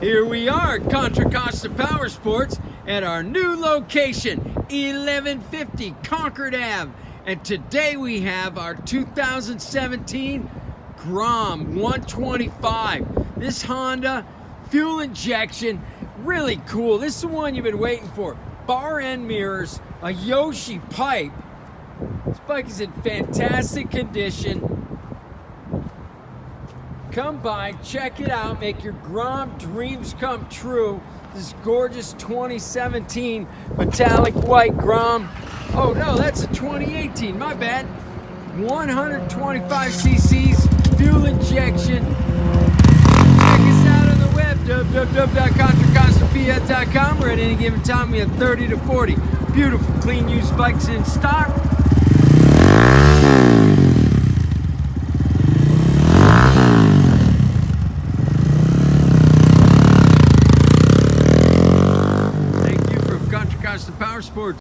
Here we are at Contra Costa Powersports at our new location, 1150 Concord Ave. And today we have our 2017 Grom 125. This Honda fuel injection, really cool. This is the one you've been waiting for. Bar end mirrors, a Yoshi pipe. This bike is in fantastic condition. Come by, check it out, make your Grom dreams come true. This gorgeous 2017 metallic white Grom. Oh no, that's a 2018, my bad. 125 cc's, fuel injection. Check us out on the web, www.contracostapia.com, where at any given time we have 30 to 40 beautiful, clean used bikes in stock. Contra Costa Powersports.